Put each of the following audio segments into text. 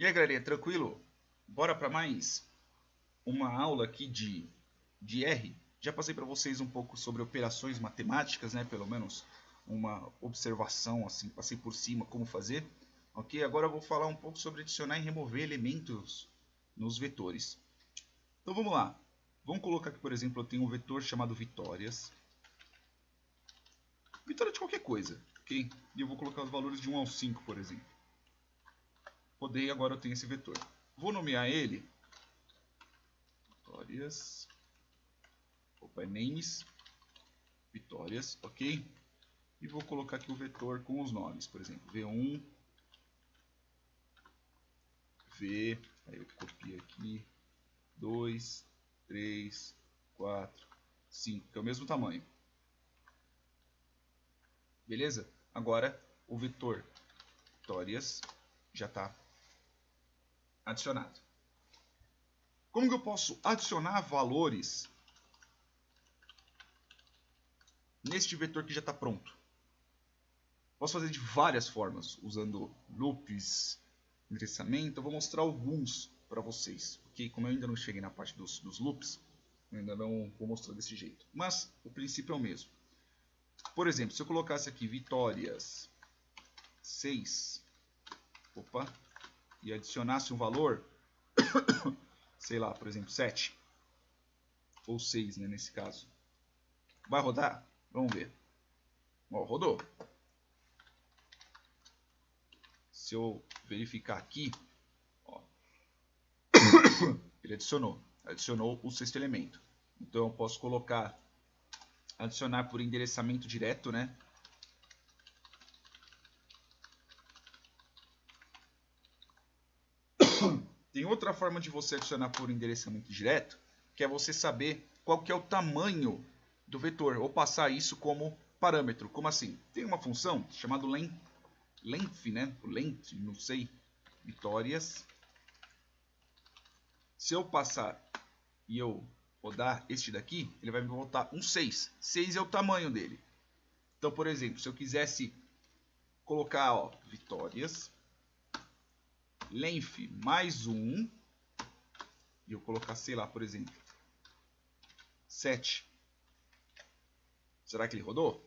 E aí, galerinha, tranquilo? Bora para mais uma aula aqui de R. Já passei para vocês um pouco sobre operações matemáticas, né? Pelo menos uma observação, assim, passei por cima como fazer. Ok? Agora eu vou falar um pouco sobre adicionar e remover elementos nos vetores. Então vamos lá. Vamos colocar aqui, por exemplo, eu tenho um vetor chamado vitórias. Vitória de qualquer coisa, ok? E eu vou colocar os valores de 1 ao 5, por exemplo. Rodei, agora eu tenho esse vetor. Vou nomear ele vitórias, names, vitórias, ok? E vou colocar aqui o vetor com os nomes, por exemplo, V1, V, aí eu copio aqui, 2, 3, 4, 5, que é o mesmo tamanho. Beleza? Agora o vetor vitórias já está adicionado. Como que eu posso adicionar valores neste vetor que já está pronto? Posso fazer de várias formas, usando loops, endereçamento. Eu vou mostrar alguns para vocês, porque como eu ainda não cheguei na parte dos loops, eu ainda não vou mostrar desse jeito. Mas o princípio é o mesmo. Por exemplo, se eu colocasse aqui vitórias 6, e adicionasse um valor, sei lá, por exemplo, 7, ou 6, né, nesse caso. Vai rodar? Vamos ver. Ó, rodou. Se eu verificar aqui, ó, ele adicionou o sexto elemento. Então eu posso colocar, adicionar por endereçamento direto, né? Tem outra forma de você adicionar por endereçamento direto, que é você saber qual que é o tamanho do vetor, ou passar isso como parâmetro. Como assim? Tem uma função chamada length, né? Length, não sei, vitórias. Se eu passar e eu rodar este daqui, ele vai me voltar um 6. 6 é o tamanho dele. Então, por exemplo, se eu quisesse colocar, ó, vitórias, length mais 1, e eu colocar, sei lá, por exemplo, 7. Será que ele rodou?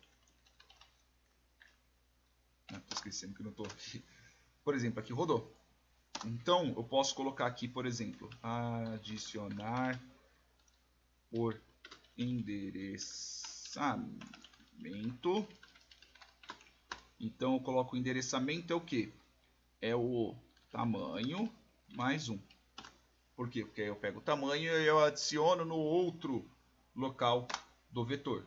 Estou esquecendo que não estou aqui. Por exemplo, aqui rodou. Então, eu posso colocar aqui, por exemplo, adicionar por endereçamento. Então, eu coloco o endereçamento é o quê? É o tamanho mais 1. Por quê? Porque aí eu pego o tamanho e eu adiciono no outro local do vetor.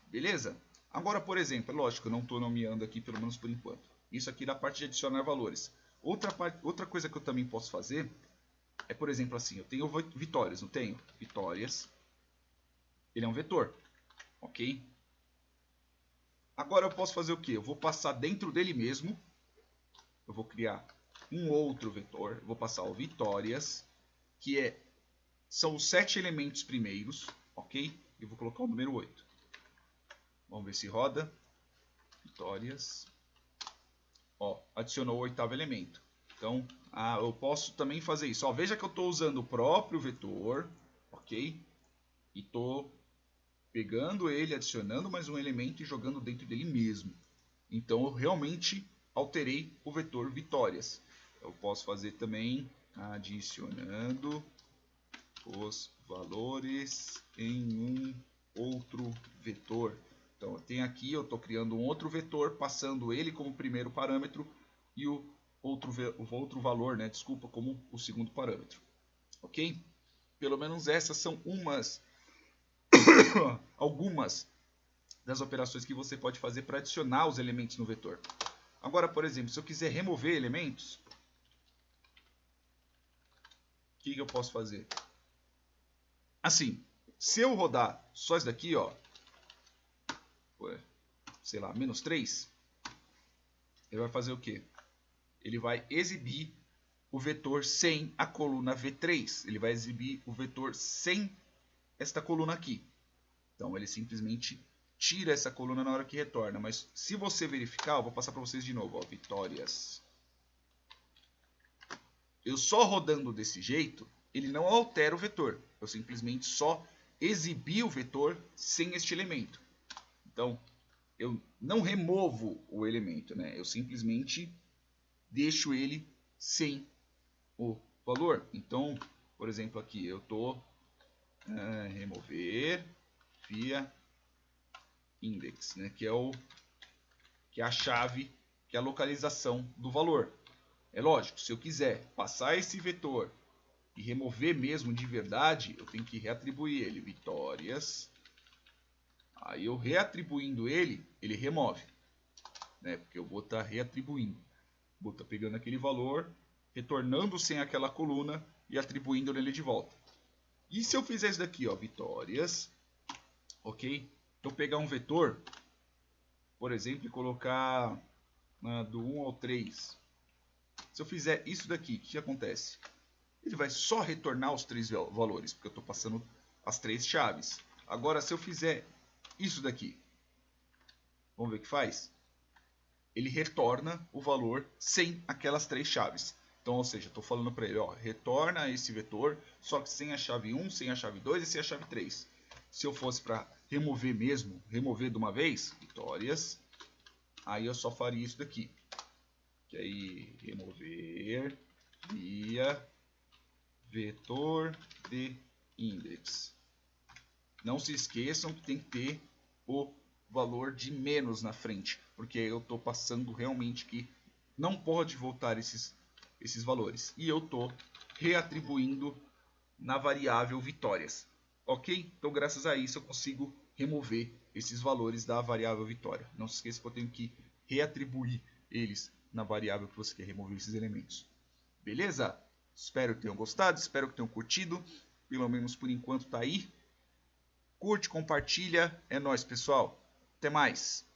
Beleza? Agora, por exemplo, é lógico, eu não estou nomeando aqui, pelo menos por enquanto. Isso aqui da parte de adicionar valores. Outra coisa que eu também posso fazer é, por exemplo, assim, eu tenho vitórias, não tenho? Vitórias. Ele é um vetor, ok? Agora eu posso fazer o quê? Eu vou passar dentro dele mesmo, eu vou criar um outro vetor, eu vou passar o vitórias, que são os 7 elementos primeiros, ok? E vou colocar o número 8. Vamos ver se roda. Vitórias. Ó, adicionou o 8º elemento. Então, eu posso também fazer isso. Ó, veja que eu estou usando o próprio vetor, ok? E estou pegando ele, adicionando mais um elemento e jogando dentro dele mesmo. Então, eu realmente alterei o vetor vitórias. Eu posso fazer também adicionando os valores em um outro vetor. Então, tem aqui, eu estou criando um outro vetor, passando ele como primeiro parâmetro e o outro valor, né, desculpa, como o segundo parâmetro. Ok? Pelo menos essas são algumas das operações que você pode fazer para adicionar os elementos no vetor. Agora, por exemplo, se eu quiser remover elementos, o que eu posso fazer? Assim, se eu rodar só isso daqui, ó, sei lá, -3, ele vai fazer o quê? Ele vai exibir o vetor sem a coluna V3. Ele vai exibir o vetor sem esta coluna aqui. Então, ele simplesmente tira essa coluna na hora que retorna. Mas se você verificar, eu vou passar para vocês de novo. Ó, vitórias eu só rodando desse jeito, ele não altera o vetor. Eu simplesmente só exibi o vetor sem este elemento. Então, eu não removo o elemento, né? Eu simplesmente deixo ele sem o valor. Então, por exemplo, aqui eu estou remover via index, né? que é a chave, que é a localização do valor. É lógico, se eu quiser passar esse vetor e remover mesmo de verdade, eu tenho que reatribuir ele, vitórias. Aí eu reatribuindo ele remove, né? Porque eu vou estar reatribuindo. Vou estar pegando aquele valor, retornando sem aquela coluna e atribuindo nele de volta. E se eu fizer isso daqui, ó, vitórias, ok? Então pegar um vetor, por exemplo, e colocar do 1 ao 3. Se eu fizer isso daqui, o que acontece? Ele vai só retornar os 3 valores, porque eu estou passando as 3 chaves. Agora, se eu fizer isso daqui, vamos ver o que faz? Ele retorna o valor sem aquelas 3 chaves. Então, ou seja, estou falando para ele, ó, retorna esse vetor, só que sem a chave 1, sem a chave 2 e sem a chave 3. Se eu fosse para remover mesmo, remover de uma vez, vitórias, aí eu só faria isso daqui. Que aí, remover via vetor de index. Não se esqueçam que tem que ter o valor de menos na frente, porque eu estou passando realmente que não pode voltar esses valores. E eu estou reatribuindo na variável vitórias. Ok? Então, graças a isso, eu consigo remover esses valores da variável vitória. Não se esqueça que eu tenho que reatribuir eles na variável que você quer remover esses elementos. Beleza? Espero que tenham gostado, espero que tenham curtido. Pelo menos por enquanto tá aí. Curte, compartilha. É nóis, pessoal. Até mais.